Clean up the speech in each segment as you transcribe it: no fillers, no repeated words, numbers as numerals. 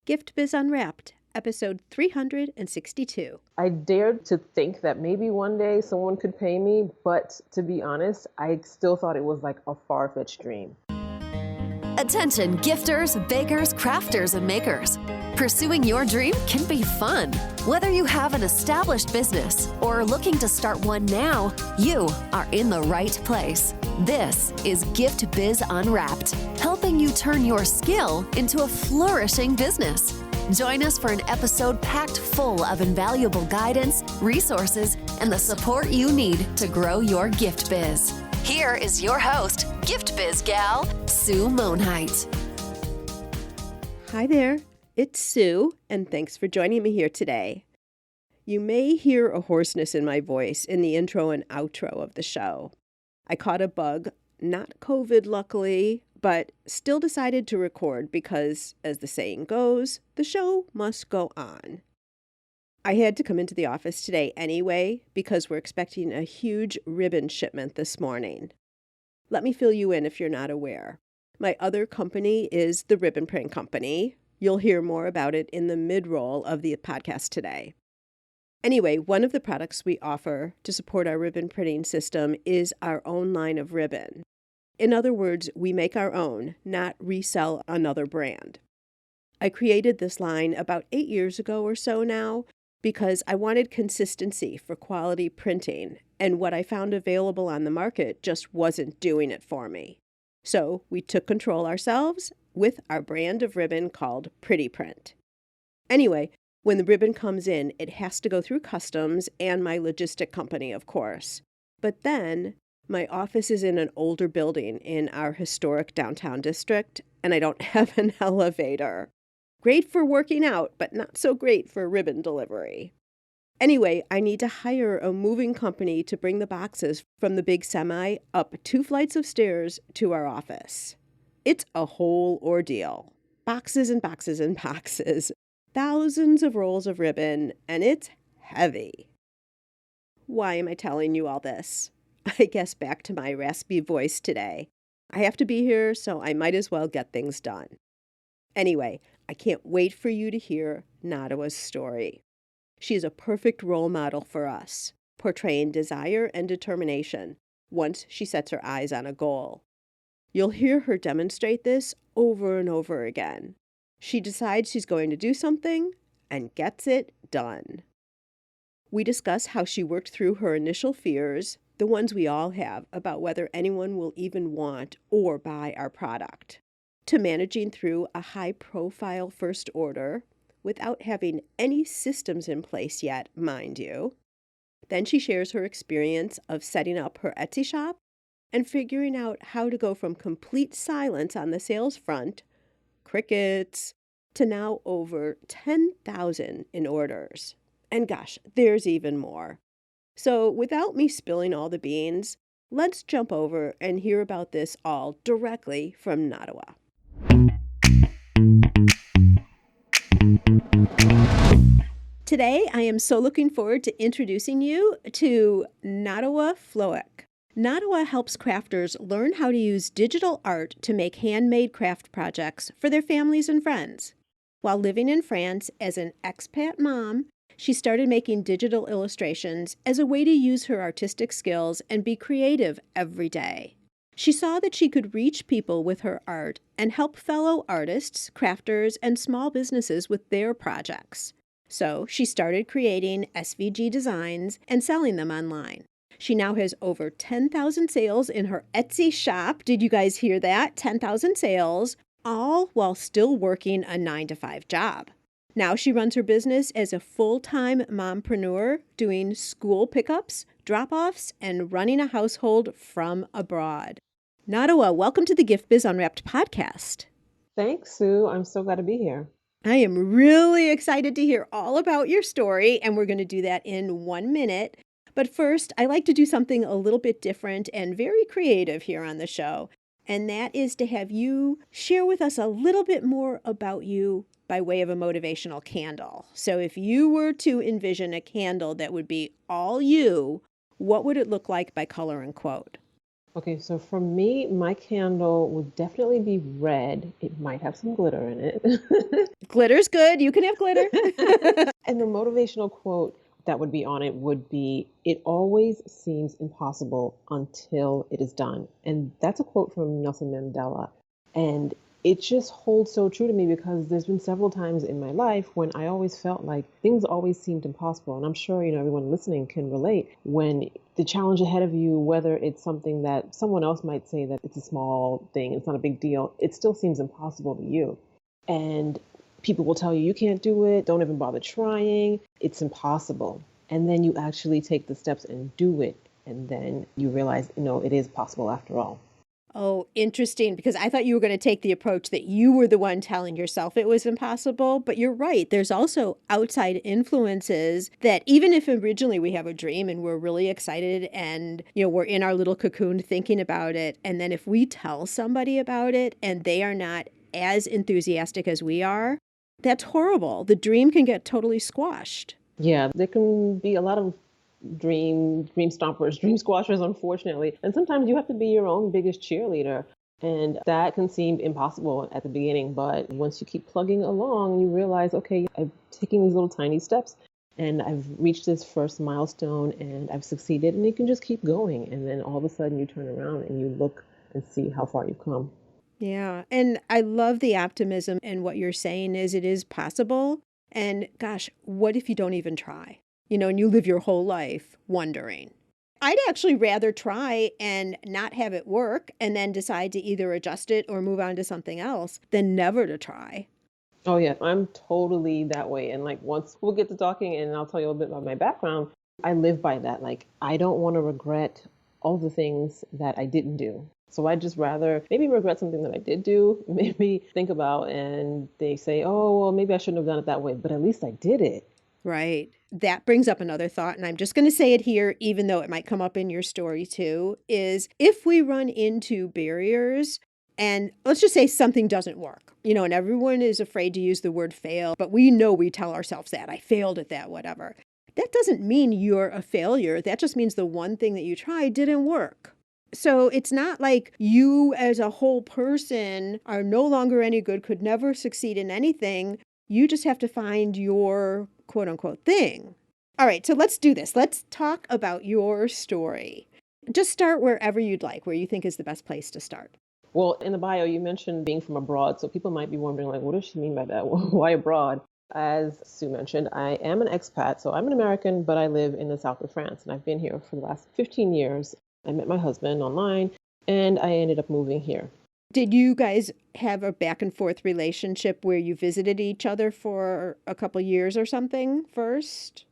Gift Biz Unwrapped, episode 362. I dared to think that maybe one day someone could pay me, but to be honest, I still thought it was like a far-fetched dream. Attention gifters, bakers, crafters, and makers. Pursuing your dream can be fun. Whether you have an established business or are looking to start one now, you are in the right place. This is Gift Biz Unwrapped, helping you turn your skill into a flourishing business. Join us for an episode packed full of invaluable guidance, resources, and the support you need to grow your gift biz. Here is your host, Gift Biz gal, Sue Monheit. Hi there, it's Sue, and thanks for joining me here today. You may hear a hoarseness in my voice in the intro and outro of the show. I caught a bug, not COVID luckily, but still decided to record because, as the saying goes, the show must go on. I had to come into the office today anyway because we're expecting a huge ribbon shipment this morning. Let me fill you in if you're not aware. My other company is the Ribbon Print Company. You'll hear more about it in the mid-roll of the podcast today. Anyway, one of the products we offer to support our ribbon printing system is our own line of ribbon. In other words, we make our own, not resell another brand. I created this line about 8 years ago or so now because I wanted consistency for quality printing, and what I found available on the market just wasn't doing it for me. So we took control ourselves with our brand of ribbon called Pretty Print. Anyway, when the ribbon comes in, it has to go through customs and my logistic company, of course. But then my office is in an older building in our historic downtown district, and I don't have an elevator. Great for working out, but not so great for ribbon delivery. Anyway, I need to hire a moving company to bring the boxes from the big semi up 2 flights of stairs to our office. It's a whole ordeal. Boxes and boxes and boxes. Thousands of rolls of ribbon, and it's heavy. Why am I telling you all this? I guess back to my raspy voice today. I have to be here, so I might as well get things done. Anyway, I can't wait for you to hear Naa Ardua's story. She is a perfect role model for us, portraying desire and determination once she sets her eyes on a goal. You'll hear her demonstrate this over and over again. She decides she's going to do something and gets it done. We discuss how she worked through her initial fears, the ones we all have about whether anyone will even want or buy our product, to managing through a high-profile first order without having any systems in place yet, mind you. Then she shares her experience of setting up her Etsy shop and figuring out how to go from complete silence on the sales front, crickets, to now over 10,000 in orders. And gosh, there's even more. So without me spilling all the beans, let's jump over and hear about this all directly from Naa Ardua. Today, I am so looking forward to introducing you to Naa Ardua Flohic. Naa Ardua helps crafters learn how to use digital art to make handmade craft projects for their families and friends. While living in France as an expat mom, she started making digital illustrations as a way to use her artistic skills and be creative every day. She saw that she could reach people with her art and help fellow artists, crafters, and small businesses with their projects. So she started creating SVG designs and selling them online. She now has over 10,000 sales in her Etsy shop. Did you guys hear that? 10,000 sales, all while still working a 9-to-5 job. Now she runs her business as a full-time mompreneur, doing school pickups, drop-offs, and running a household from abroad. Naa Ardua, welcome to the Gift Biz Unwrapped podcast. Thanks, Sue. I'm so glad to be here. I am really excited to hear all about your story, and we're going to do that in 1 minute. But first, I like to do something a little bit different and very creative here on the show, and that is to have you share with us a little bit more about you by way of a motivational candle. So if you were to envision a candle that would be all you, what would it look like by color and quote? Okay, so for me, my candle would definitely be red. It might have some glitter in it. Glitter's good. You can have glitter. And the motivational quote that would be on it would be, "It always seems impossible until it is done." And that's a quote from Nelson Mandela. And it just holds so true to me because there's been several times in my life when I always felt like things always seemed impossible. And I'm sure, everyone listening can relate when the challenge ahead of you, whether it's something that someone else might say that it's a small thing, it's not a big deal, it still seems impossible to you. And people will tell you, you can't do it, don't even bother trying, it's impossible. And then you actually take the steps and do it. And then you realize, it is possible after all. Oh, interesting, because I thought you were going to take the approach that you were the one telling yourself it was impossible. But you're right. There's also outside influences that even if originally we have a dream and we're really excited and, we're in our little cocoon thinking about it. And then if we tell somebody about it and they are not as enthusiastic as we are, that's horrible. The dream can get totally squashed. Yeah, there can be a lot of dream stompers, dream squashers, unfortunately. And sometimes you have to be your own biggest cheerleader. And that can seem impossible at the beginning. But once you keep plugging along, you realize, okay, I'm taking these little tiny steps and I've reached this first milestone and I've succeeded. And you can just keep going. And then all of a sudden you turn around and you look and see how far you've come. Yeah. And I love the optimism. And what you're saying is it is possible. And gosh, what if you don't even try? And you live your whole life wondering. I'd actually rather try and not have it work and then decide to either adjust it or move on to something else than never to try. Oh, yeah, I'm totally that way. And like once we'll get to talking and I'll tell you a little bit about my background, I live by that. Like, I don't want to regret all the things that I didn't do. So I'd just rather maybe regret something that I did do, maybe think about and they say, oh, well, maybe I shouldn't have done it that way, but at least I did it. Right. That brings up another thought, and I'm just going to say it here, even though it might come up in your story too, is if we run into barriers and let's just say something doesn't work, and everyone is afraid to use the word fail, but we tell ourselves that I failed at that, whatever. That doesn't mean you're a failure. That just means the one thing that you tried didn't work. So it's not like you as a whole person are no longer any good, could never succeed in anything. You just have to find your quote unquote thing. All right, so let's do this. Let's talk about your story. Just start wherever you'd like, where you think is the best place to start. Well, in the bio, you mentioned being from abroad. So people might be wondering, like, what does she mean by that? Why abroad? As Sue mentioned, I am an expat. So I'm an American, but I live in the south of France. And I've been here for the last 15 years. I met my husband online and I ended up moving here. Did you guys have a back and forth relationship where you visited each other for a couple years or something first?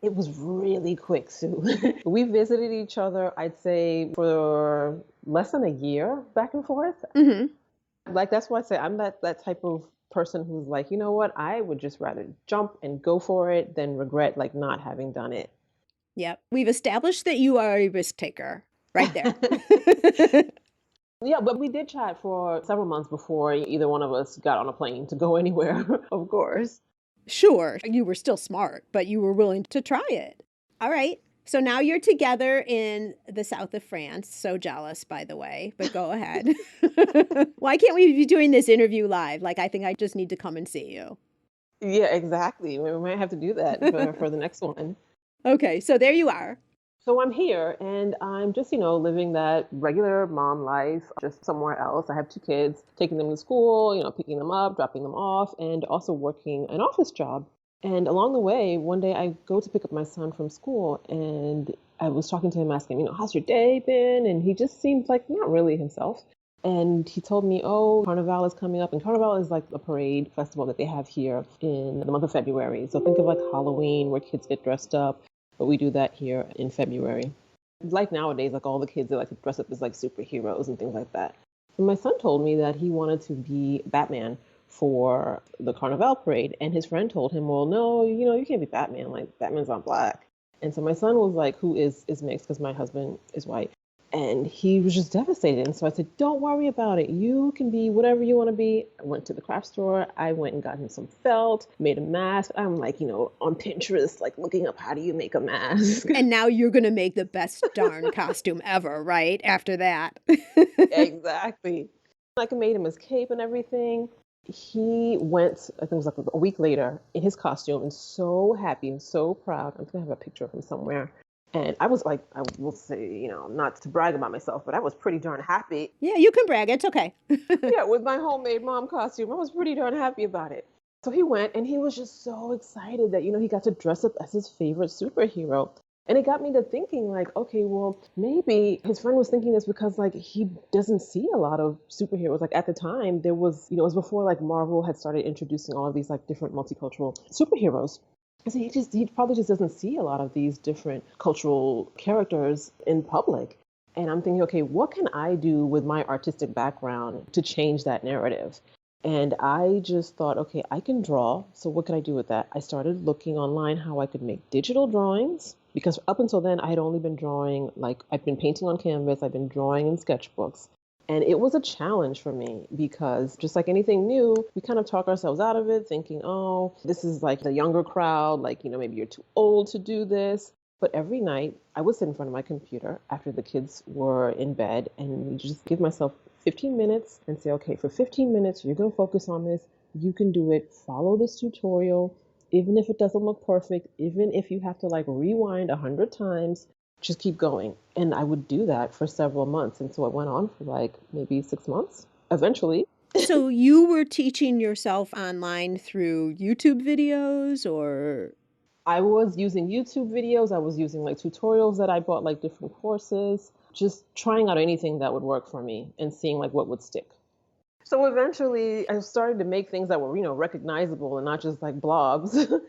It was really quick, Sue. We visited each other, I'd say, for less than a year back and forth. Mm-hmm. Like, that's why I say I'm that type of person who's like, you know what, I would just rather jump and go for it than regret like not having done it. Yep. We've established that you are a risk taker right there. Yeah, but we did chat for several months before either one of us got on a plane to go anywhere, of course. Sure, you were still smart, but you were willing to try it. All right. So now you're together in the south of France. So jealous, by the way, but go ahead. Why can't we be doing this interview live? Like, I think I just need to come and see you. Yeah, exactly. We might have to do that for the next one. Okay, so there you are. So I'm here and I'm just, living that regular mom life, just somewhere else. I have 2 kids, taking them to school, picking them up, dropping them off, and also working an office job. And along the way, one day I go to pick up my son from school and I was talking to him, asking him, how's your day been? And he just seemed like not really himself. And he told me, oh, Carnival is coming up. And Carnival is like a parade festival that they have here in the month of February. So think of like Halloween where kids get dressed up. But we do that here in February. Like nowadays, like all the kids, they like to dress up as like superheroes and things like that. And my son told me that he wanted to be Batman for the Carnival parade. And his friend told him, well, no, you can't be Batman. Like Batman's not black. And so my son was like, who is mixed because my husband is white. And he was just devastated. And so I said, don't worry about it. You can be whatever you want to be. I went to the craft store. I went and got him some felt, made a mask. I'm like, on Pinterest, like looking up how do you make a mask. And now you're going to make the best darn costume ever, right? After that. Exactly. I made him his cape and everything. He went, I think it was like a week later, in his costume and so happy and so proud. I'm going to have a picture of him somewhere. And I was like, I will say, not to brag about myself, but I was pretty darn happy. Yeah, you can brag. It's okay. Yeah, with my homemade mom costume, I was pretty darn happy about it. So he went and he was just so excited that, he got to dress up as his favorite superhero. And it got me to thinking like, okay, well, maybe his friend was thinking this because like he doesn't see a lot of superheroes. Like at the time there was, it was before like Marvel had started introducing all of these like different multicultural superheroes. So he probably just doesn't see a lot of these different cultural characters in public. And I'm thinking, okay, what can I do with my artistic background to change that narrative? And I just thought, okay, I can draw. So what could I do with that? I started looking online how I could make digital drawings because up until then I had only been drawing, like I've been painting on canvas, I've been drawing in sketchbooks. And it was a challenge for me because just like anything new, we kind of talk ourselves out of it thinking, oh, this is like the younger crowd, like, maybe you're too old to do this. But every night I would sit in front of my computer after the kids were in bed and just give myself 15 minutes and say, okay, for 15 minutes, you're going to focus on this. You can do it. Follow this tutorial. Even if it doesn't look perfect, even if you have to like rewind 100 times, just keep going. And I would do that for several months. And so it went on for like maybe 6 months eventually. So you were teaching yourself online through YouTube videos or? I was using YouTube videos. I was using like tutorials that I bought, like different courses, just trying out anything that would work for me and seeing like what would stick. So eventually I started to make things that were, recognizable and not just like blogs.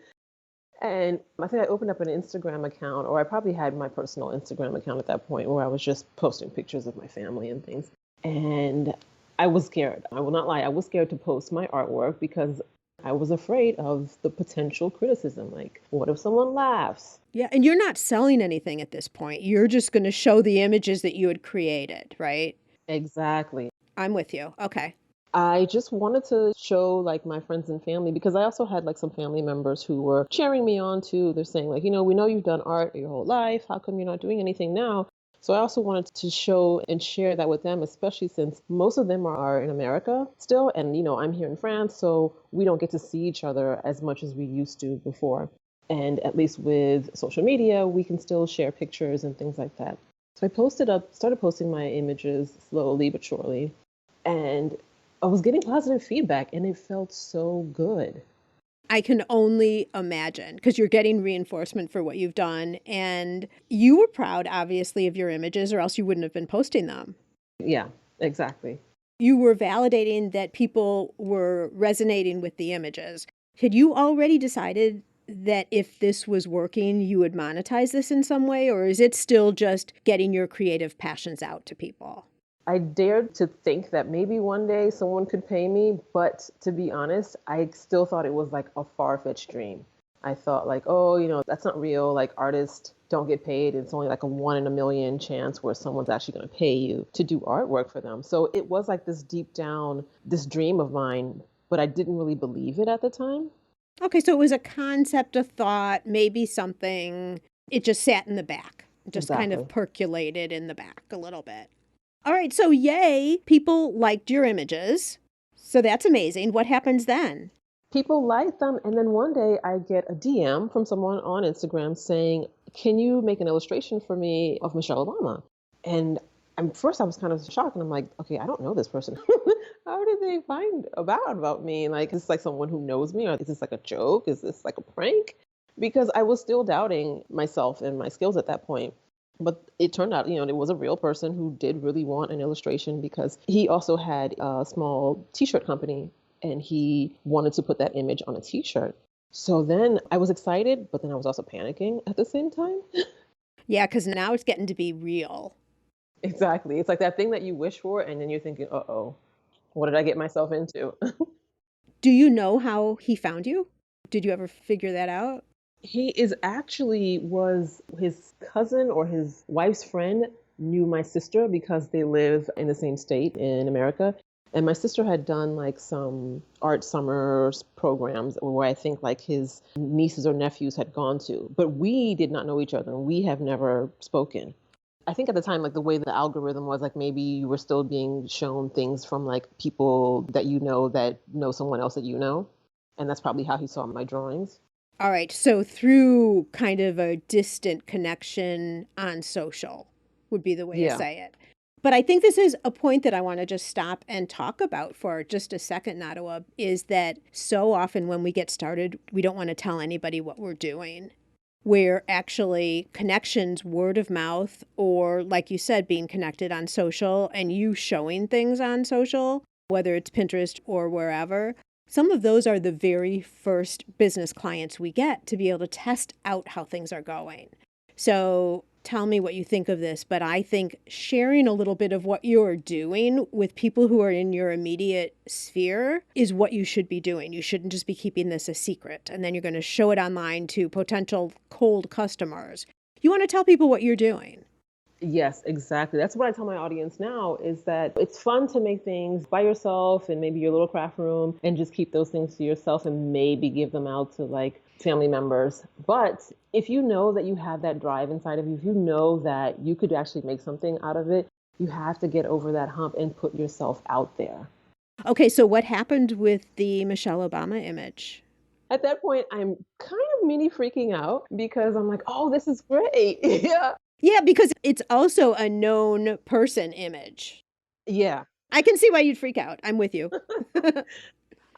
And I think I opened up an Instagram account, or I probably had my personal Instagram account at that point where I was just posting pictures of my family and things. And I was scared. I will not lie. I was scared to post my artwork because I was afraid of the potential criticism. Like, what if someone laughs? Yeah, and you're not selling anything at this point. You're just going to show the images that you had created, right? Exactly. I'm with you. Okay. I just wanted to show like my friends and family because I also had like some family members who were cheering me on too. They're saying like, we know you've done art your whole life. How come you're not doing anything now? So I also wanted to show and share that with them, especially since most of them are in America still. And, I'm here in France, so we don't get to see each other as much as we used to before. And at least with social media, we can still share pictures and things like that. So I started posting my images slowly but surely. And I was getting positive feedback and it felt so good. I can only imagine because you're getting reinforcement for what you've done. And you were proud, obviously, of your images or else you wouldn't have been posting them. Yeah, exactly. You were validating that people were resonating with the images. Had you already decided that if this was working, you would monetize this in some way? Or is it still just getting your creative passions out to people? I dared to think that maybe one day someone could pay me, but to be honest, I still thought it was like a far-fetched dream. I thought like, oh, that's not real. Like artists don't get paid. It's only like a 1 in a million chance where someone's actually going to pay you to do artwork for them. So it was like this deep down, this dream of mine, but I didn't really believe it at the time. Okay, so it was a concept, a thought, maybe something. It just sat in the back, just kind of percolated in the back a little bit. All right, so yay, people liked your images. So that's amazing. What happens then? People like them, and then one day I get a DM from someone on Instagram saying, can you make an illustration for me of Michelle Obama? And first I was kind of shocked, and I'm like, okay, I don't know this person. How did they find about me? Like, is this like someone who knows me? Or is this like a joke? Is this like a prank? Because I was still doubting myself and my skills at that point. But it turned out, it was a real person who did really want an illustration because he also had a small t-shirt company and he wanted to put that image on a t-shirt. So then I was excited, but then I was also panicking at the same time. Yeah, because now it's getting to be real. Exactly. It's like that thing that you wish for and then you're thinking, uh-oh, what did I get myself into? Do you know how he found you? Did you ever figure that out? He was his cousin or his wife's friend knew my sister because they live in the same state in America. And my sister had done like some art summers programs where I think like his nieces or nephews had gone to, but we did not know each other and we have never spoken. I think at the time, like the way the algorithm was, like maybe you were still being shown things from like people that know someone else that you know. And that's probably how he saw my drawings. All right. So through kind of a distant connection on social would be the way to Yeah. say it. But I think this is a point that I want to just stop and talk about for just a second, Naa Ardua, is that so often when we get started, we don't want to tell anybody what we're doing. Where actually connections, word of mouth, or like you said, being connected on social and you showing things on social, whether it's Pinterest or wherever, some of those are the very first business clients we get to be able to test out how things are going. So tell me what you think of this, but I think sharing a little bit of what you're doing with people who are in your immediate sphere is what you should be doing. You shouldn't just be keeping this a secret, and then you're going to show it online to potential cold customers. You want to tell people what you're doing. Yes, exactly. That's what I tell my audience now is that it's fun to make things by yourself and maybe your little craft room and just keep those things to yourself and maybe give them out to like family members. But if you know that you have that drive inside of you, if you know that you could actually make something out of it, you have to get over that hump and put yourself out there. Okay, so what happened with the Michelle Obama image? At that point, I'm kind of mini freaking out because I'm like, oh, this is great. Yeah. Yeah, because it's also a known person image. Yeah. I can see why you'd freak out. I'm with you.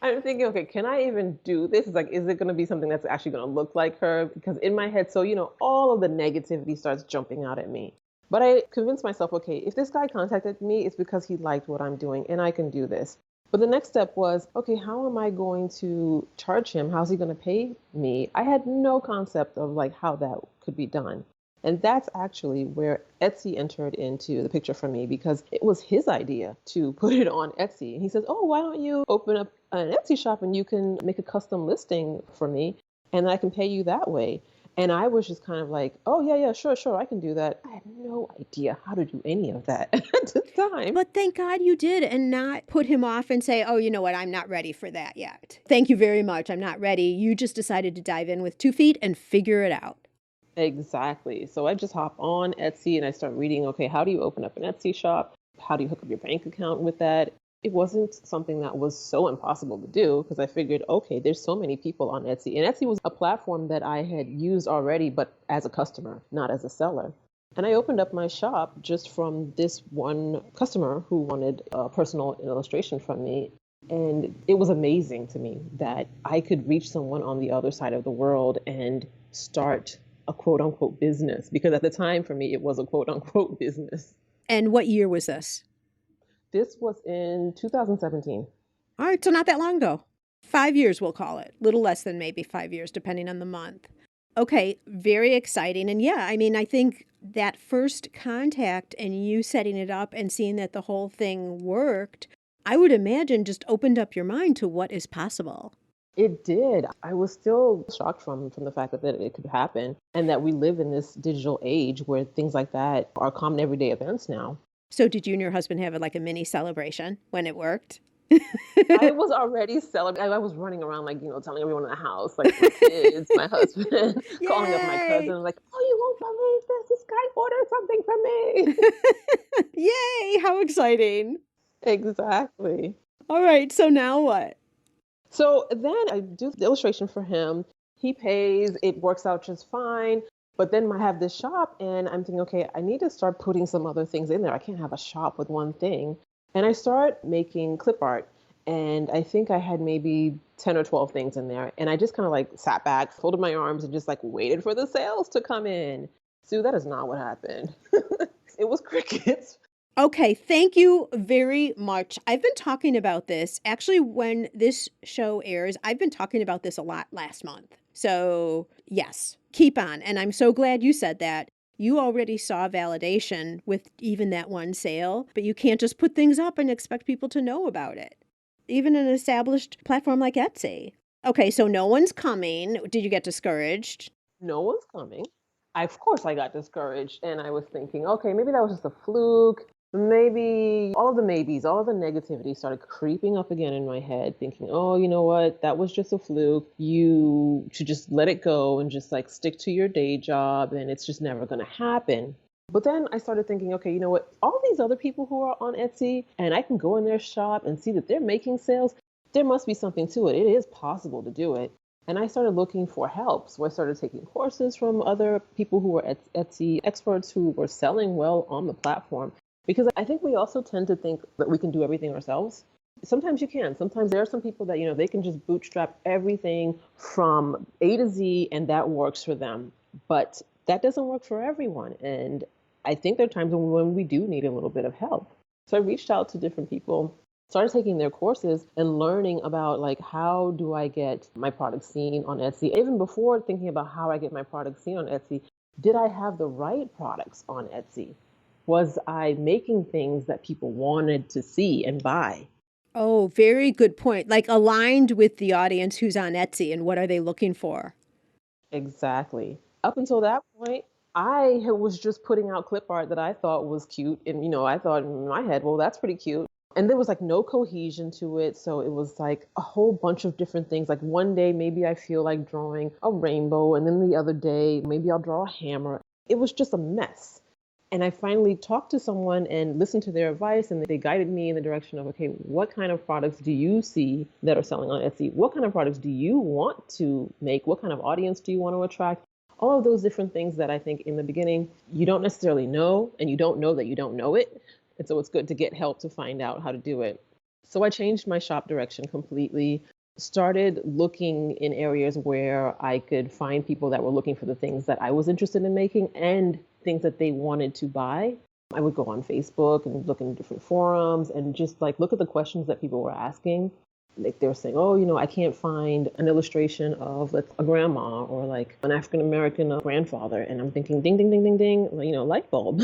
I'm thinking, okay, can I even do this? It's like, is it going to be something that's actually going to look like her? Because in my head, so, all of the negativity starts jumping out at me. But I convinced myself, okay, if this guy contacted me, it's because he liked what I'm doing and I can do this. But the next step was, okay, how am I going to charge him? How's he going to pay me? I had no concept of like how that could be done. And that's actually where Etsy entered into the picture for me because it was his idea to put it on Etsy. And he says, oh, why don't you open up an Etsy shop and you can make a custom listing for me and I can pay you that way. And I was just kind of like, oh, yeah, sure, I can do that. I had no idea how to do any of that at the time. But thank God you did and not put him off and say, oh, you know what, I'm not ready for that yet. Thank you very much. I'm not ready. You just decided to dive in with 2 feet and figure it out. Exactly. So I just hop on Etsy and I start reading, okay, how do you open up an Etsy shop? How do you hook up your bank account with that? It wasn't something that was so impossible to do because I figured, okay, there's so many people on Etsy. And Etsy was a platform that I had used already, but as a customer, not as a seller. And I opened up my shop just from this one customer who wanted a personal illustration from me. And it was amazing to me that I could reach someone on the other side of the world and start a quote unquote business, because at the time for me, it was a quote unquote business. And what year was this? This was in 2017. All right, so not that long ago. 5 years, we'll call it. Little less than maybe 5 years, depending on the month. Okay, very exciting. And yeah, I mean, I think that first contact and you setting it up and seeing that the whole thing worked, I would imagine just opened up your mind to what is possible. It did. I was still shocked from the fact that it could happen and that we live in this digital age where things like that are common everyday events now. So did you and your husband have like a mini celebration when it worked? I was already celebrating. I was running around like, telling everyone in the house, like my kids, my husband, calling up my cousin, like, oh, you won't believe this. This guy ordered something from me. Yay, how exciting. Exactly. All right, so now what? So then I do the illustration for him. He pays, it works out just fine. But then I have this shop and I'm thinking, okay, I need to start putting some other things in there. I can't have a shop with one thing. And I start making clip art. And I think I had maybe 10 or 12 things in there. And I just kind of like sat back, folded my arms and just like waited for the sales to come in. Sue, that is not what happened. It was crickets. Okay, thank you very much. I've been talking about this. Actually, when this show airs, I've been talking about this a lot last month. So, yes, keep on. And I'm so glad you said that. You already saw validation with even that one sale, but you can't just put things up and expect people to know about it. Even an established platform like Etsy. Okay, so no one's coming. Did you get discouraged? No one's coming. Of course, I got discouraged and I was thinking, okay, maybe that was just a fluke. Maybe all of the maybes, all of the negativity started creeping up again in my head, thinking, oh, you know what? That was just a fluke. You should just let it go and just like stick to your day job and it's just never going to happen. But then I started thinking, okay, you know what? All these other people who are on Etsy and I can go in their shop and see that they're making sales, there must be something to it. It is possible to do it. And I started looking for help. So I started taking courses from other people who were Etsy experts who were selling well on the platform. Because I think we also tend to think that we can do everything ourselves. Sometimes you can. Sometimes there are some people that, they can just bootstrap everything from A to Z and that works for them. But that doesn't work for everyone. And I think there are times when we do need a little bit of help. So I reached out to different people, started taking their courses and learning about like how do I get my product seen on Etsy. Even before thinking about how I get my product seen on Etsy, did I have the right products on Etsy? Was I making things that people wanted to see and buy? Oh, very good point. Like aligned with the audience who's on Etsy and what are they looking for? Exactly. Up until that point, was just putting out clip art that I thought was cute. And, I thought in my head, well, that's pretty cute. And there was like no cohesion to it. So it was like a whole bunch of different things. Like one day, maybe I feel like drawing a rainbow. And then the other day, maybe I'll draw a hammer. It was just a mess. And I finally talked to someone and listened to their advice, and they guided me in the direction of, okay, what kind of products do you see that are selling on Etsy? What kind of products do you want to make? What kind of audience do you want to attract? All of those different things that I think in the beginning, you don't necessarily know, and you don't know that you don't know it. And so it's good to get help to find out how to do it. So I changed my shop direction completely, started looking in areas where I could find people that were looking for the things that I was interested in making and things that they wanted to buy. I would go on Facebook and look in different forums and just like look at the questions that people were asking. Like they were saying, oh, I can't find an illustration of like a grandma or like an African American grandfather. And I'm thinking, ding, ding, ding, ding, ding, light bulb.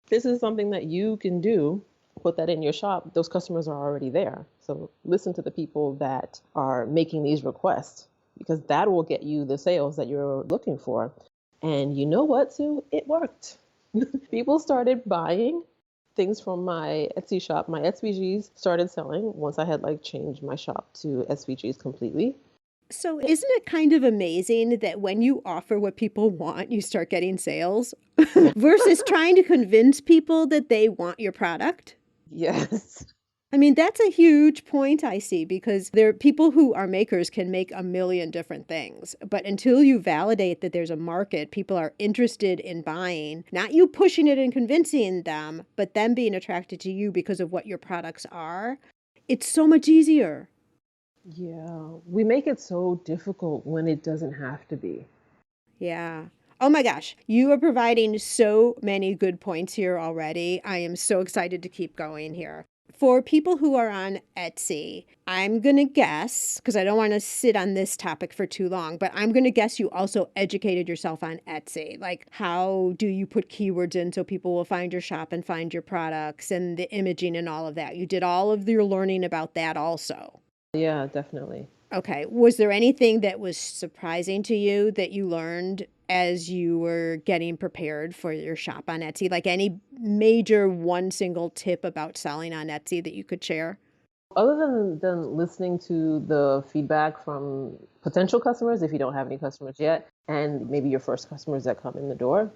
This is something that you can do. Put that in your shop. Those customers are already there. So listen to the people that are making these requests because that will get you the sales that you're looking for. And you know what, Sue? It worked. People started buying things from my Etsy shop. My SVGs started selling once I had like changed my shop to SVGs completely. So, isn't it kind of amazing that when you offer what people want, you start getting sales Yeah. versus trying to convince people that they want your product? Yes. I mean, that's a huge point I see because there are people who are makers can make a million different things. But until you validate that there's a market, people are interested in buying, not you pushing it and convincing them, but them being attracted to you because of what your products are, it's so much easier. Yeah. We make it so difficult when it doesn't have to be. Yeah. Oh my gosh, you are providing so many good points here already. I am so excited to keep going here. For people who are on Etsy, I'm going to guess, because I don't want to sit on this topic for too long, but I'm going to guess you also educated yourself on Etsy. Like, how do you put keywords in so people will find your shop and find your products and the imaging and all of that? You did all of your learning about that also. Yeah, definitely. Okay. Was there anything that was surprising to you that you learned as you were getting prepared for your shop on Etsy? Like any major one single tip about selling on Etsy that you could share? Other than listening to the feedback from potential customers, if you don't have any customers yet, and maybe your first customers that come in the door,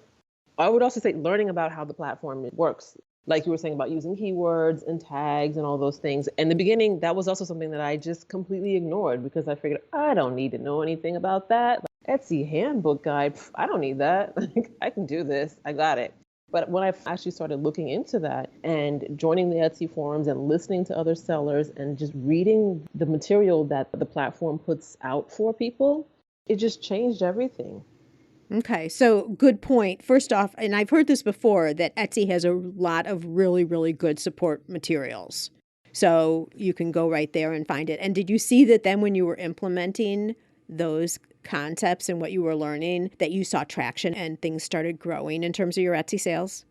I would also say learning about how the platform works. Like you were saying about using keywords and tags and all those things. In the beginning, that was also something that I just completely ignored because I figured I don't need to know anything about that. Like, Etsy handbook guide, I don't need that. Like, I can do this. I got it. But when I actually started looking into that and joining the Etsy forums and listening to other sellers and just reading the material that the platform puts out for people, it just changed everything. Okay, so good point. First off, and I've heard this before, that Etsy has a lot of really, really good support materials. So you can go right there and find it. And did you see that then when you were implementing those concepts and what you were learning, that you saw traction and things started growing in terms of your Etsy sales?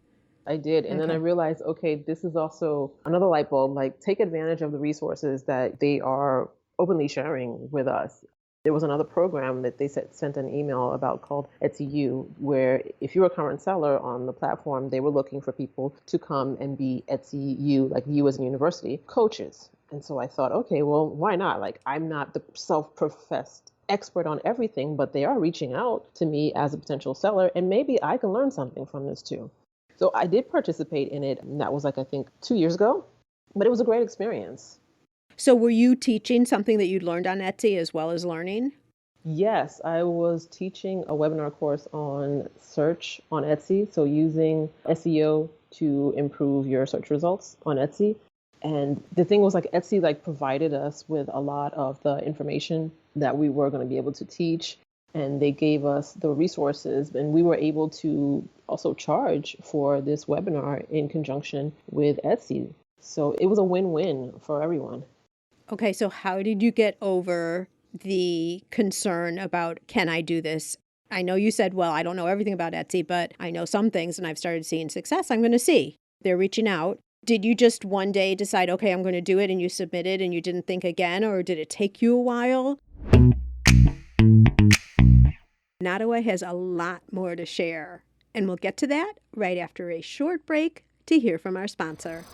I did. And then I Okay. realized, okay, this is also another light bulb. Like, take advantage of the resources that they are openly sharing with us. There was another program that they sent an email about called Etsy U, where if you're a current seller on the platform, they were looking for people to come and be Etsy U, like U as in university, coaches. And so I thought, okay, well, why not? Like, I'm not the self-professed expert on everything, but they are reaching out to me as a potential seller, and maybe I can learn something from this too. So I did participate in it, and that was like, I think 2 years ago, but it was a great experience. So were you teaching something that you'd learned on Etsy as well as learning? Yes, I was teaching a webinar course on search on Etsy, so using SEO to improve your search results on Etsy. And the thing was like Etsy like provided us with a lot of the information that we were going to be able to teach, and they gave us the resources, and we were able to also charge for this webinar in conjunction with Etsy. So it was a win-win for everyone. Okay, so how did you get over the concern about, can I do this? I know you said, well, I don't know everything about Etsy, but I know some things and I've started seeing success. I'm going to see. They're reaching out. Did you just one day decide, okay, I'm going to do it, and you submitted and you didn't think again, or did it take you a while? Naa Ardua has a lot more to share, and we'll get to that right after a short break to hear from our sponsor.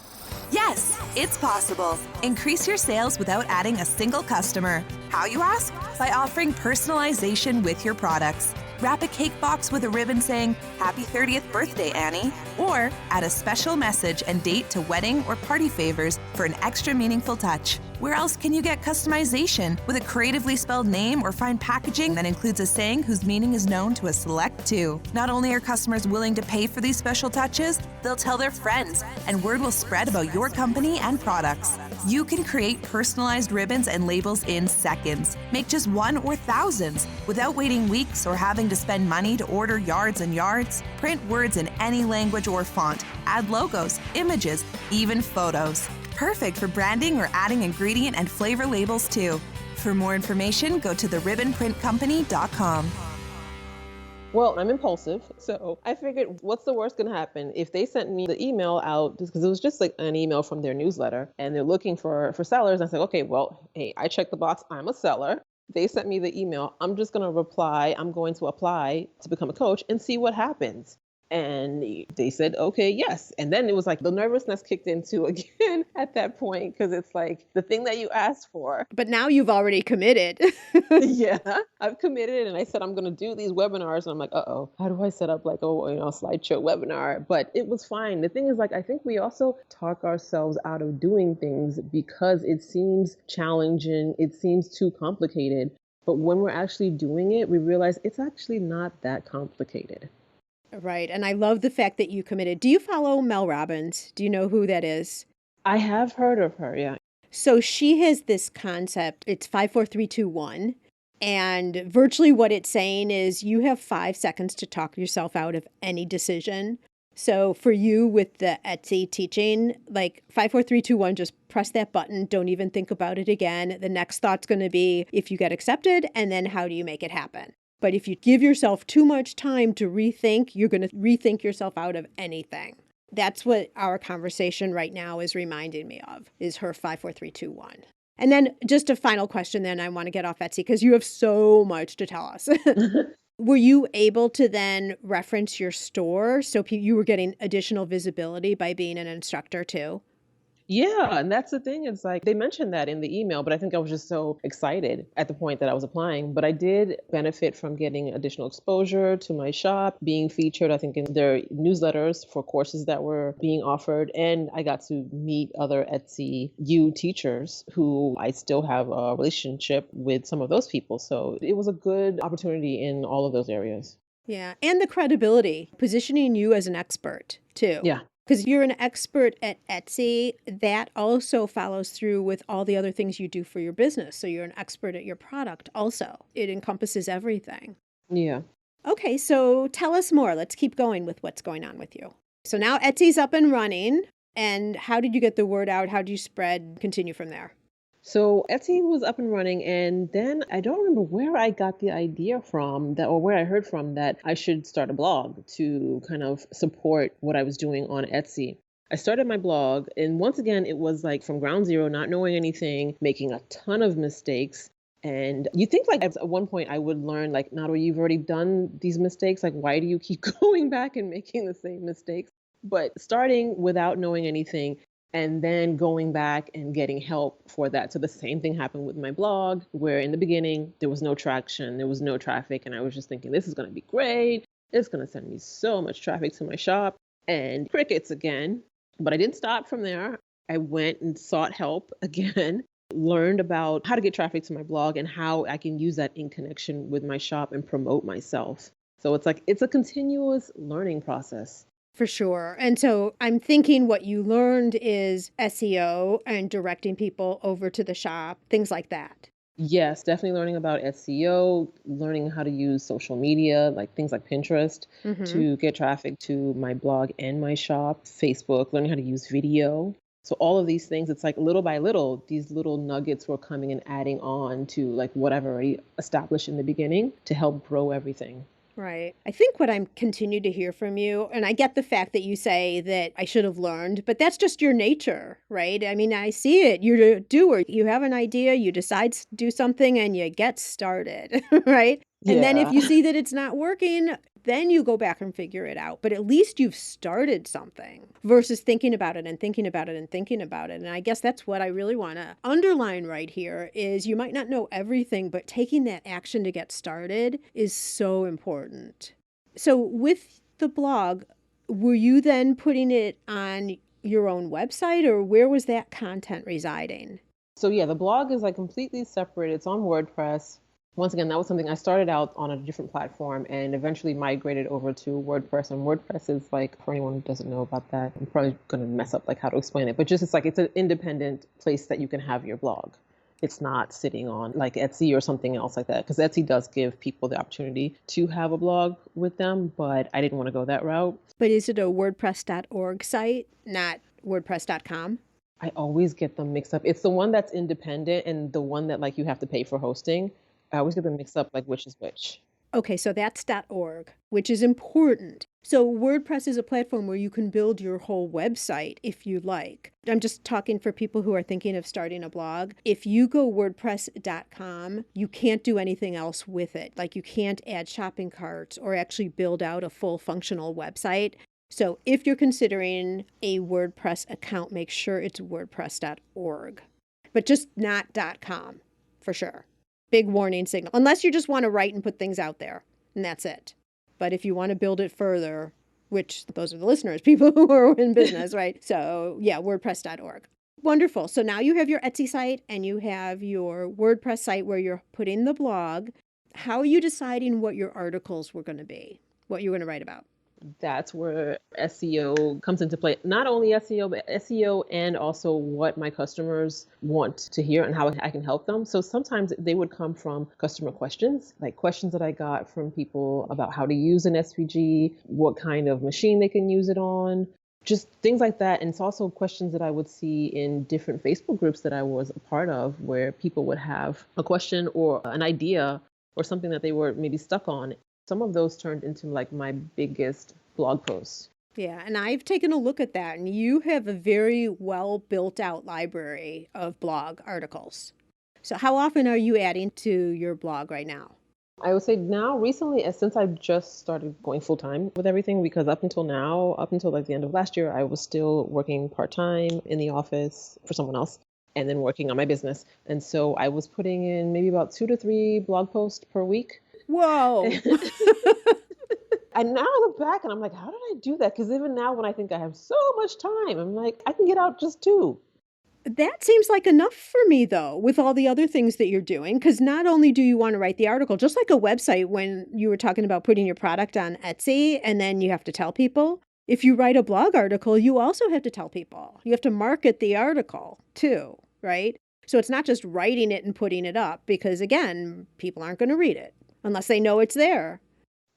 Yes, it's possible. Increase your sales without adding a single customer. How, you ask? By offering personalization with your products. Wrap a cake box with a ribbon saying, "Happy 30th birthday, Annie." Or add a special message and date to wedding or party favors for an extra meaningful touch. Where else can you get customization with a creatively spelled name or fine packaging that includes a saying whose meaning is known to a select few? Not only are customers willing to pay for these special touches, they'll tell their friends, and word will spread about your company and products. You can create personalized ribbons and labels in seconds. Make just one or thousands without waiting weeks or having to spend money to order yards and yards. Print words in any language or font. Add logos, images, even photos. Perfect for branding or adding ingredient and flavor labels too. For more information, go to theribbonprintcompany.com. Well, I'm impulsive, so I figured, what's the worst going to happen if they sent me the email out, just because it was just like an email from their newsletter, and they're looking for sellers. I said, okay, well, hey, I checked the box. I'm a seller. They sent me the email. I'm just going to reply. I'm going to apply to become a coach and see what happens. And they said, okay, yes. And then it was like the nervousness kicked into again at that point, because it's like the thing that you asked for. But now you've already committed. Yeah, I've committed, and I said I'm going to do these webinars. And I'm like, uh-oh, how do I set up like a slideshow webinar? But it was fine. The thing is, like, I think we also talk ourselves out of doing things because it seems challenging. It seems too complicated. But when we're actually doing it, we realize it's actually not that complicated. Right. And I love the fact that you committed. Do you follow Mel Robbins? Do you know who that is? I have heard of her, yeah. So she has this concept. It's 5, 4, 3, 2, 1. And virtually what it's saying is you have 5 seconds to talk yourself out of any decision. So for you with the Etsy teaching, like 5, 4, 3, 2, 1, just press that button. Don't even think about it again. The next thought's going to be if you get accepted, and then how do you make it happen? But if you give yourself too much time to rethink, you're going to rethink yourself out of anything. That's what our conversation right now is reminding me of, is her 5, 4, 3, 2, 1. And then just a final question, then I want to get off Etsy because you have so much to tell us. Were you able to then reference your store so you were getting additional visibility by being an instructor too? Yeah, and that's the thing. It's like they mentioned that in the email, but I think I was just so excited at the point that I was applying. But I did benefit from getting additional exposure to my shop, being featured, I think, in their newsletters for courses that were being offered. And I got to meet other Etsy U teachers who I still have a relationship with some of those people. So it was a good opportunity in all of those areas. Yeah. And the credibility, positioning you as an expert too. Yeah. Because you're an expert at Etsy, that also follows through with all the other things you do for your business. So you're an expert at your product also. It encompasses everything. Yeah. Okay, so tell us more. Let's keep going with what's going on with you. So now Etsy's up and running. And how did you get the word out? How do you continue from there? So Etsy was up and running, and then I don't remember where I got the idea from that, or where I heard from that I should start a blog to kind of support what I was doing on Etsy. I started my blog, and once again, it was like from ground zero, not knowing anything, making a ton of mistakes. And you think like at one point I would learn like, Nado, you've already done these mistakes. Like, why do you keep going back and making the same mistakes? But starting without knowing anything and then going back and getting help for that. So the same thing happened with my blog, where in the beginning there was no traction, there was no traffic. And I was just thinking, this is going to be great. It's going to send me so much traffic to my shop, and crickets again. But I didn't stop from there. I went and sought help again, learned about how to get traffic to my blog and how I can use that in connection with my shop and promote myself. So it's like, it's a continuous learning process. For sure. And so I'm thinking what you learned is SEO and directing people over to the shop, things like that. Yes, definitely learning about SEO, learning how to use social media, like things like Pinterest, to get traffic to my blog and my shop, Facebook, learning how to use video. So all of these things, it's like little by little, these little nuggets were coming and adding on to like whatever I already established in the beginning to help grow everything. Right. I think what I'm continue to hear from you, and I get the fact that you say that I should have learned, but that's just your nature, right? I mean, I see it. You're a doer. You have an idea, you decide to do something, and you get started, right? And then if Yeah. you see that it's not working, then you go back and figure it out. But at least you've started something versus thinking about it and thinking about it and thinking about it. And I guess that's what I really want to underline right here is you might not know everything, but taking that action to get started is so important. So with the blog, were you then putting it on your own website, or where was that content residing? So yeah, the blog is like completely separate. It's on WordPress. Once again, that was something I started out on a different platform and eventually migrated over to WordPress. And WordPress is like, for anyone who doesn't know about that, I'm probably going to mess up like how to explain it, but just it's like it's an independent place that you can have your blog. It's not sitting on like Etsy or something else like that, because Etsy does give people the opportunity to have a blog with them, but I didn't want to go that route. But is it a WordPress.org site, not WordPress.com? I always get them mixed up. It's the one that's independent and the one that like you have to pay for hosting. I always get them mixed up, like which is which. Okay, so that's .org, which is important. So WordPress is a platform where you can build your whole website if you like. I'm just talking for people who are thinking of starting a blog. If you go WordPress.com, you can't do anything else with it. Like you can't add shopping carts or actually build out a full functional website. So if you're considering a WordPress account, make sure it's WordPress.org, but just not .com for sure. Big warning signal, unless you just want to write and put things out there, and that's it. But if you want to build it further, which those are the listeners, people who are in business, right? So yeah, WordPress.org. Wonderful. So now you have your Etsy site and you have your WordPress site where you're putting the blog. How are you deciding what your articles were going to be, what you're going to write about? That's where SEO comes into play. Not only SEO, but SEO and also what my customers want to hear and how I can help them. So sometimes they would come from customer questions, like questions that I got from people about how to use an SVG, what kind of machine they can use it on, just things like that. And it's also questions that I would see in different Facebook groups that I was a part of, where people would have a question or an idea or something that they were maybe stuck on. Some of those turned into like my biggest blog posts. Yeah, and I've taken a look at that, and you have a very well built out library of blog articles. So how often are you adding to your blog right now? I would say now recently, since I've just started going full time with everything, because up until now, up until like the end of last year, I was still working part time in the office for someone else and then working on my business. And so I was putting in maybe about 2 to 3 blog posts per week. Whoa. And now I look back and I'm like, how did I do that? Because even now when I think I have so much time, I'm like, I can get out just 2. That seems like enough for me, though, with all the other things that you're doing, because not only do you want to write the article, just like a website, when you were talking about putting your product on Etsy and then you have to tell people, if you write a blog article, you also have to tell people. You have to market the article too, right? So it's not just writing it and putting it up, because again, people aren't going to read it unless they know it's there.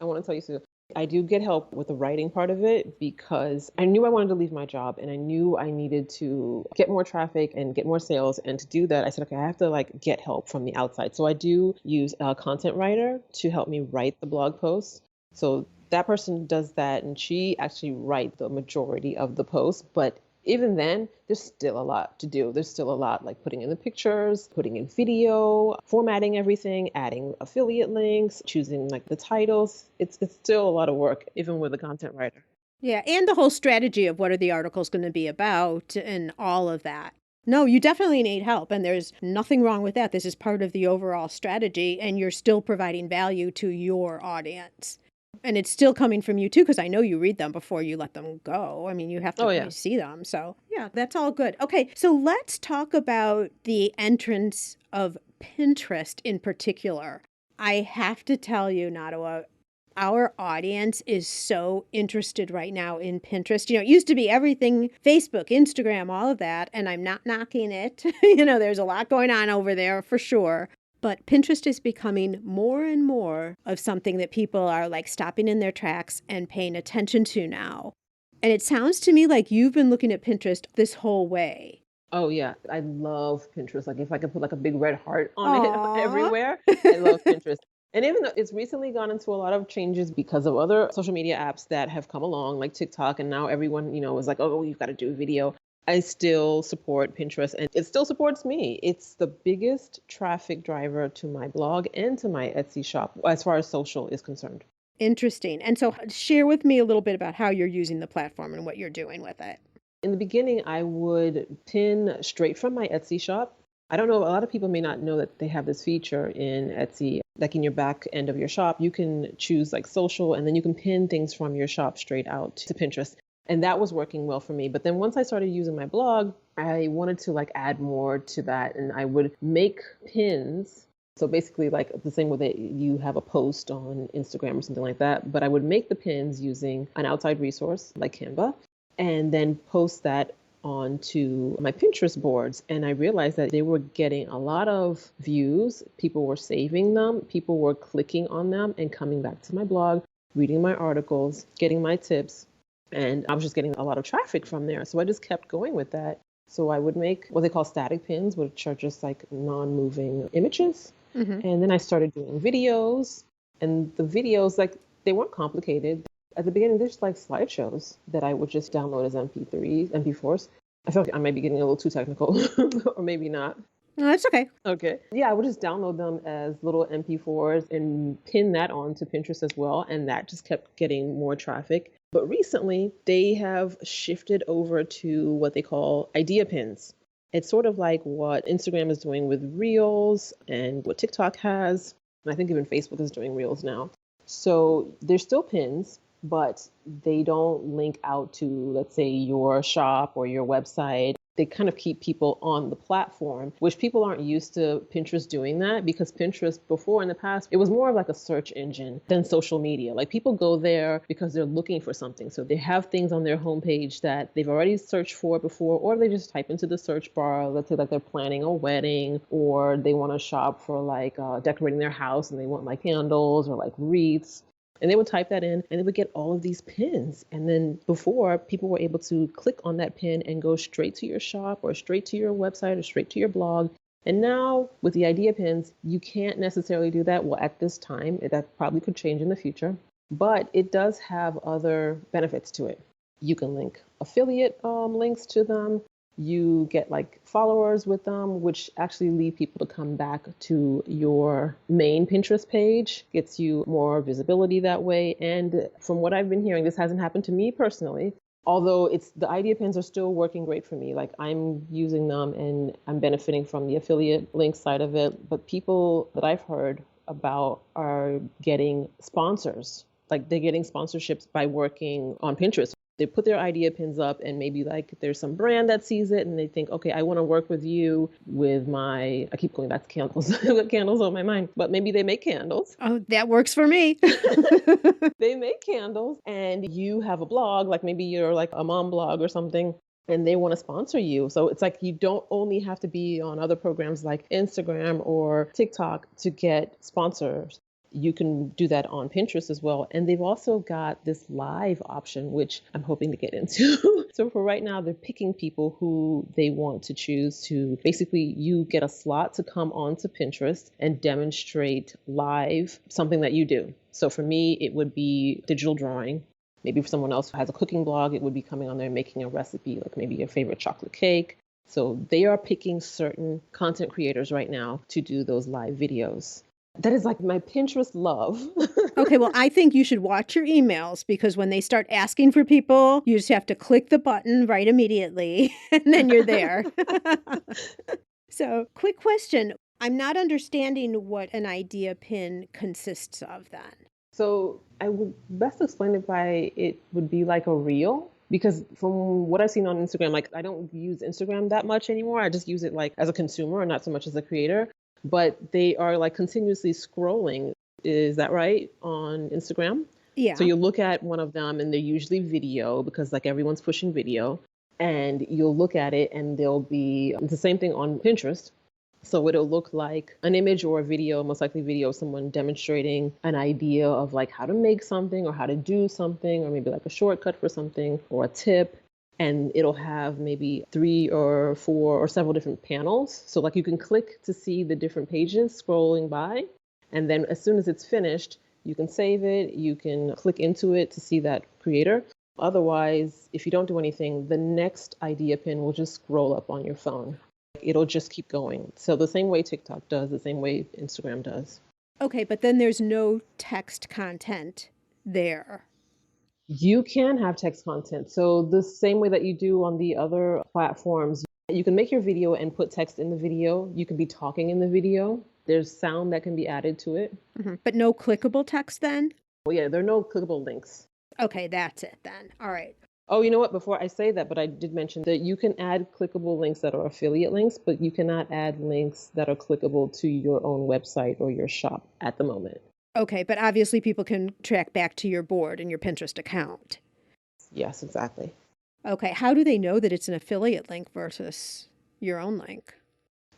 I want to tell you, Sue, I do get help with the writing part of it because I knew I wanted to leave my job and I knew I needed to get more traffic and get more sales. And to do that, I said, okay, I have to like get help from the outside. So I do use a content writer to help me write the blog posts. So that person does that and she actually writes the majority of the posts, but Even then, there's still a lot to do. There's still a lot like putting in the pictures, putting in video, formatting everything, adding affiliate links, choosing like the titles. It's still a lot of work, even with a content writer. Yeah, and the whole strategy of what are the articles going to be about and all of that. No, you definitely need help, and there's nothing wrong with that. This is part of the overall strategy, and you're still providing value to your audience. And it's still coming from you too, because I know you read them before you let them go. I mean, you have to Oh, really yeah. see them. So, yeah, that's all good. Okay, so let's talk about the entrance of Pinterest in particular. I have to tell you, Nadua, our audience is so interested right now in Pinterest. It used to be everything Facebook, Instagram, all of that, and I'm not knocking it. There's a lot going on over there for sure. But Pinterest is becoming more and more of something that people are like stopping in their tracks and paying attention to now. And it sounds to me like you've been looking at Pinterest this whole way. Oh yeah, I love Pinterest. Like if I could put like a big red heart on it Aww. everywhere, I love Pinterest. And even though it's recently gone into a lot of changes because of other social media apps that have come along, like TikTok, and now everyone, is like, oh, you've got to do video. I still support Pinterest and it still supports me. It's the biggest traffic driver to my blog and to my Etsy shop as far as social is concerned. Interesting. And so share with me a little bit about how you're using the platform and what you're doing with it. In the beginning, I would pin straight from my Etsy shop. I don't know, a lot of people may not know that they have this feature in Etsy, like in your back end of your shop, you can choose like social and then you can pin things from your shop straight out to Pinterest. And that was working well for me. But then once I started using my blog, I wanted to like add more to that. And I would make pins. So basically like the same way that you have a post on Instagram or something like that. But I would make the pins using an outside resource like Canva and then post that onto my Pinterest boards. And I realized that they were getting a lot of views. People were saving them. People were clicking on them and coming back to my blog, reading my articles, getting my tips. And I was just getting a lot of traffic from there. So I just kept going with that. So I would make what they call static pins, which are just like non-moving images. Mm-hmm. And then I started doing videos. And the videos, like, they weren't complicated. At the beginning, there's like slideshows that I would just download as MP3s, MP4s. I feel like I might be getting a little too technical, or maybe not. No, that's okay. Okay. Yeah, I would just download them as little MP4s and pin that onto Pinterest as well. And that just kept getting more traffic. But recently, they have shifted over to what they call idea pins. It's sort of like what Instagram is doing with Reels and what TikTok has. And I think even Facebook is doing Reels now. So they're still pins, but they don't link out to, let's say, your shop or your website. They kind of keep people on the platform, which people aren't used to Pinterest doing that because Pinterest before in the past, it was more of like a search engine than social media. Like people go there because they're looking for something. So they have things on their homepage that they've already searched for before, or they just type into the search bar, let's say like they're planning a wedding or they want to shop for like decorating their house and they want like candles or like wreaths. And they would type that in and they would get all of these pins. And then before, people were able to click on that pin and go straight to your shop or straight to your website or straight to your blog. And now with the idea pins, you can't necessarily do that. Well, at this time, that probably could change in the future, but it does have other benefits to it. You can link affiliate links to them. You get like followers with them, which actually lead people to come back to your main Pinterest page, gets you more visibility that way. And from what I've been hearing, this hasn't happened to me personally, although the idea pins are still working great for me. Like I'm using them and I'm benefiting from the affiliate link side of it. But people that I've heard about are getting sponsors. Like they're getting sponsorships by working on Pinterest. They put their idea pins up and maybe like there's some brand that sees it and they think, okay, I want to work with you with I keep going back to candles. I've got candles on my mind, but maybe they make candles. Oh, that works for me. They make candles and you have a blog, like maybe you're like a mom blog or something, and they want to sponsor you. So it's like you don't only have to be on other programs like Instagram or TikTok to get sponsors. You can do that on Pinterest as well. And they've also got this live option, which I'm hoping to get into. So for right now, they're picking people who they want to choose to basically you get a slot to come onto Pinterest and demonstrate live something that you do. So for me, it would be digital drawing. Maybe for someone else who has a cooking blog, it would be coming on there and making a recipe, like maybe your favorite chocolate cake. So they are picking certain content creators right now to do those live videos. That is like my Pinterest love. Okay, well, I think you should watch your emails because when they start asking for people, you just have to click the button right immediately and then you're there. So, quick question. I'm not understanding what an idea pin consists of then. So I would best explain it by it would be like a reel. Because from what I've seen on Instagram, like I don't use Instagram that much anymore. I just use it like as a consumer and not so much as a creator. But they are like continuously scrolling. Is that right? On Instagram? Yeah. So you look at one of them and they're usually video because like everyone's pushing video. And you'll look at it and there'll be it's the same thing on Pinterest. So it'll look like an image or a video, most likely video of someone demonstrating an idea of like how to make something or how to do something, or maybe like a shortcut for something or a tip. And it'll have maybe 3 or 4 or several different panels. So like you can click to see the different pages scrolling by. And then as soon as it's finished, you can save it. You can click into it to see that creator. Otherwise, if you don't do anything, the next idea pin will just scroll up on your phone. It'll just keep going. So the same way TikTok does, the same way Instagram does. Okay, but then there's no text content there. You can have text content. So the same way that you do on the other platforms, you can make your video and put text in the video. You can be talking in the video. There's sound that can be added to it. Mm-hmm. But no clickable text then? Well, yeah, there are no clickable links. Okay, that's it then. All right. Oh, you know what? Before I say that, but I did mention that you can add clickable links that are affiliate links, but you cannot add links that are clickable to your own website or your shop at the moment. Okay, but obviously people can track back to your board and your Pinterest account. Yes, exactly. Okay, how do they know that it's an affiliate link versus your own link?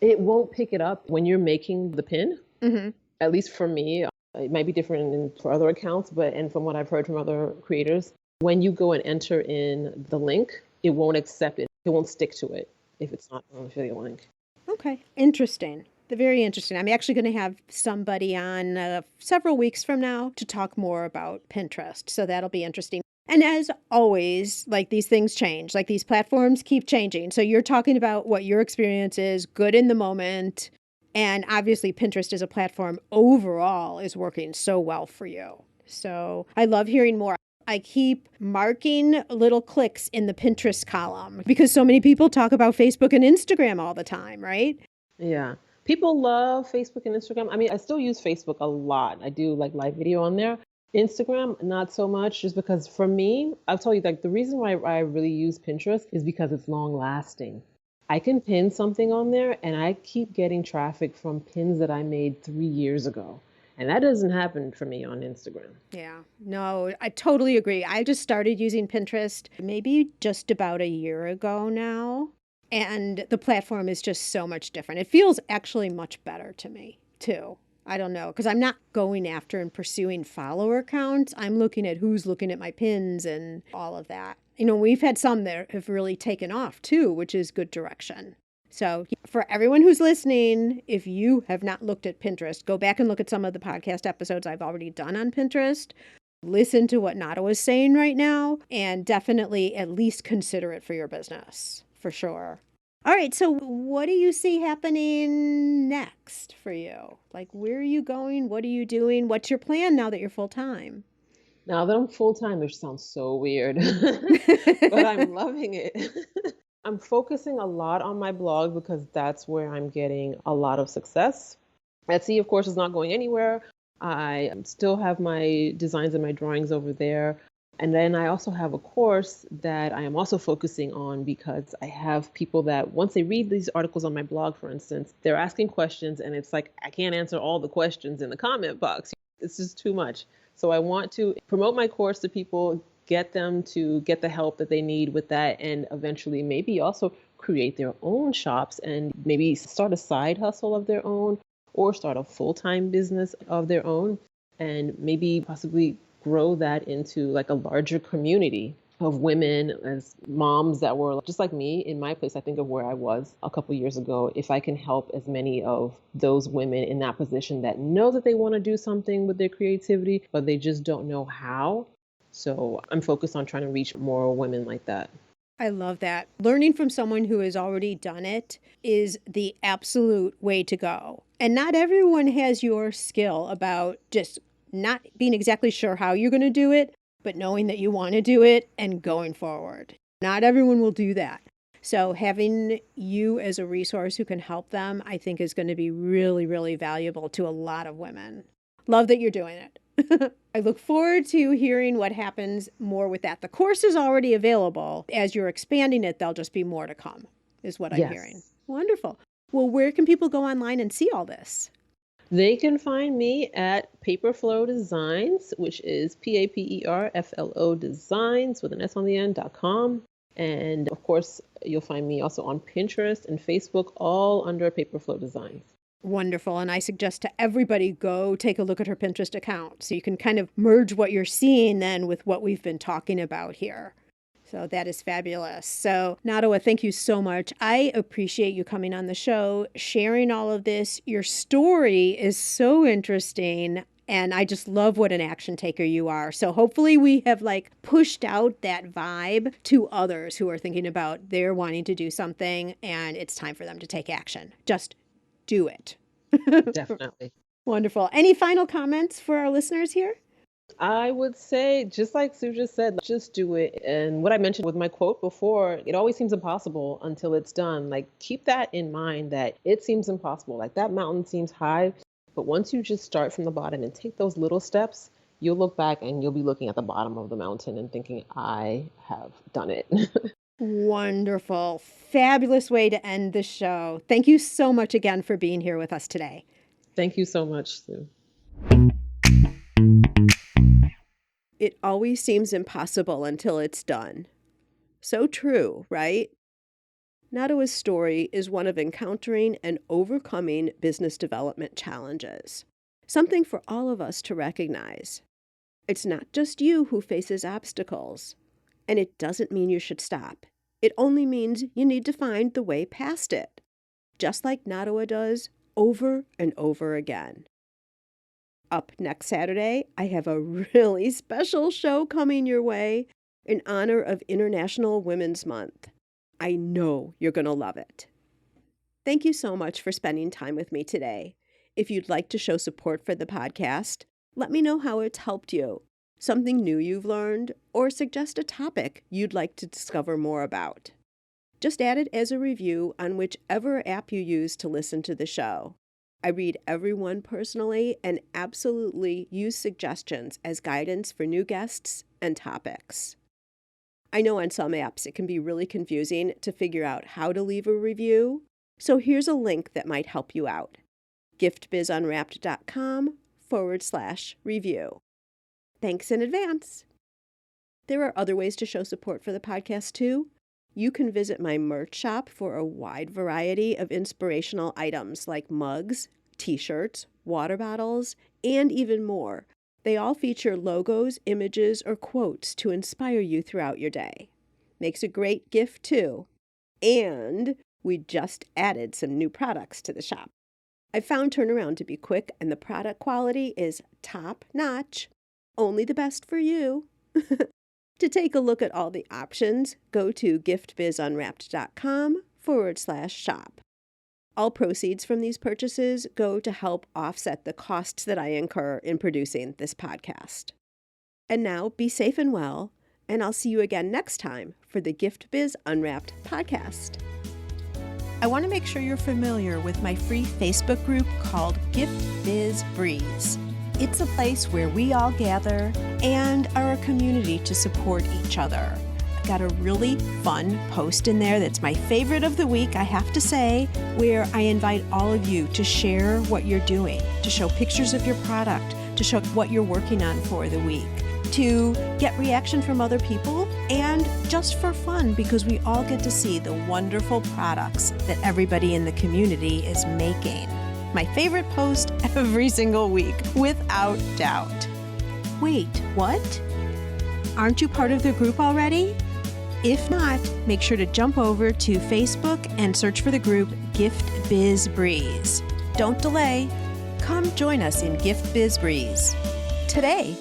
It won't pick it up when you're making the pin. Mm-hmm. At least for me, it might be different for other accounts, and from what I've heard from other creators, when you go and enter in the link, it won't accept it. It won't stick to it if it's not an affiliate link. Okay, interesting. Very interesting. I'm actually going to have somebody on several weeks from now to talk more about Pinterest. So that'll be interesting. And as always, like these things change, like these platforms keep changing. So you're talking about what your experience is, good in the moment. And obviously Pinterest as a platform overall is working so well for you. So I love hearing more. I keep marking little clicks in the Pinterest column because so many people talk about Facebook and Instagram all the time, right? Yeah. People love Facebook and Instagram. I mean, I still use Facebook a lot. I do like live video on there. Instagram, not so much, just because for me, I'll tell you, like the reason why I really use Pinterest is because it's long lasting. I can pin something on there and I keep getting traffic from pins that I made 3 years ago. And that doesn't happen for me on Instagram. Yeah, no, I totally agree. I just started using Pinterest maybe just about a year ago now. And the platform is just so much different. It feels actually much better to me, too. I don't know, because I'm not going after and pursuing follower counts. I'm looking at who's looking at my pins and all of that. You know, we've had some that have really taken off, too, which is good direction. So for everyone who's listening, if you have not looked at Pinterest, go back and look at some of the podcast episodes I've already done on Pinterest. Listen to what Nada was saying right now, and definitely at least consider it for your business, for sure. All right, so what do you see happening next for you? Like, where are you going? What are you doing? What's your plan now that you're full-time? Now that I'm full-time, which sounds so weird, but I'm loving it. I'm focusing a lot on my blog because that's where I'm getting a lot of success. Etsy, of course, is not going anywhere. I still have my designs and my drawings over there. And then I also have a course that I am also focusing on because I have people that once they read these articles on my blog, for instance, they're asking questions and it's like, I can't answer all the questions in the comment box. It's just too much. So I want to promote my course to people, get them to get the help that they need with that, and eventually maybe also create their own shops and maybe start a side hustle of their own or start a full-time business of their own and maybe possibly grow that into like a larger community of women as moms that were just like me. In my place, I think of where I was a couple years ago. If I can help as many of those women in that position that know that they want to do something with their creativity, but they just don't know how. So I'm focused on trying to reach more women like that. I love that. Learning from someone who has already done it is the absolute way to go. And not everyone has your skill about just not being exactly sure how you're going to do it, but knowing that you want to do it and going forward. Not everyone will do that. So having you as a resource who can help them, I think is going to be really, really valuable to a lot of women. Love that you're doing it. I look forward to hearing what happens more with that. The course is already available. As you're expanding it, there'll just be more to come, is what I'm hearing. Wonderful. Well, where can people go online and see all this? They can find me at Paperflow Designs, which is PAPERFLO Designs with an S on the end.com. And of course, you'll find me also on Pinterest and Facebook, all under Paperflow Designs. Wonderful. And I suggest to everybody go take a look at her Pinterest account so you can kind of merge what you're seeing then with what we've been talking about here. So that is fabulous. So Naa Ardua, thank you so much. I appreciate you coming on the show, sharing all of this. Your story is so interesting. And I just love what an action taker you are. So hopefully we have pushed out that vibe to others who are thinking about they're wanting to do something and it's time for them to take action. Just do it. Definitely. Wonderful. Any final comments for our listeners here? I would say, just like Sue just said, just do it. And what I mentioned with my quote before, it always seems impossible until it's done. Keep that in mind that it seems impossible. That mountain seems high, but once you just start from the bottom and take those little steps, you'll look back and you'll be looking at the bottom of the mountain and thinking, I have done it. Wonderful. Fabulous way to end the show. Thank you so much again for being here with us today. Thank you so much, Sue. It always seems impossible until it's done. So true, right? Naa Ardua's story is one of encountering and overcoming business development challenges. Something for all of us to recognize. It's not just you who faces obstacles. And it doesn't mean you should stop. It only means you need to find the way past it. Just like Naa Ardua does over and over again. Up next Saturday, I have a really special show coming your way in honor of International Women's Month. I know you're going to love it. Thank you so much for spending time with me today. If you'd like to show support for the podcast, let me know how it's helped you, something new you've learned, or suggest a topic you'd like to discover more about. Just add it as a review on whichever app you use to listen to the show. I read every one personally and absolutely use suggestions as guidance for new guests and topics. I know on some apps it can be really confusing to figure out how to leave a review, so here's a link that might help you out. giftbizunwrapped.com/review. Thanks in advance. There are other ways to show support for the podcast too. You can visit my merch shop for a wide variety of inspirational items like mugs, t-shirts, water bottles, and even more. They all feature logos, images, or quotes to inspire you throughout your day. Makes a great gift too. And we just added some new products to the shop. I found turnaround to be quick and the product quality is top notch. Only the best for you. To take a look at all the options, go to giftbizunwrapped.com/shop. All proceeds from these purchases go to help offset the costs that I incur in producing this podcast. And now, be safe and well, and I'll see you again next time for the Gift Biz Unwrapped podcast. I want to make sure you're familiar with my free Facebook group called Gift Biz Breeze. It's a place where we all gather and are a community to support each other. I've got a really fun post in there that's my favorite of the week, I have to say, where I invite all of you to share what you're doing, to show pictures of your product, to show what you're working on for the week, to get reaction from other people, and just for fun because we all get to see the wonderful products that everybody in the community is making. My favorite post every single week, without doubt. Wait, what? Aren't you part of the group already? If not, make sure to jump over to Facebook and search for the group Gift Biz Breeze. Don't delay. Come join us in Gift Biz Breeze today.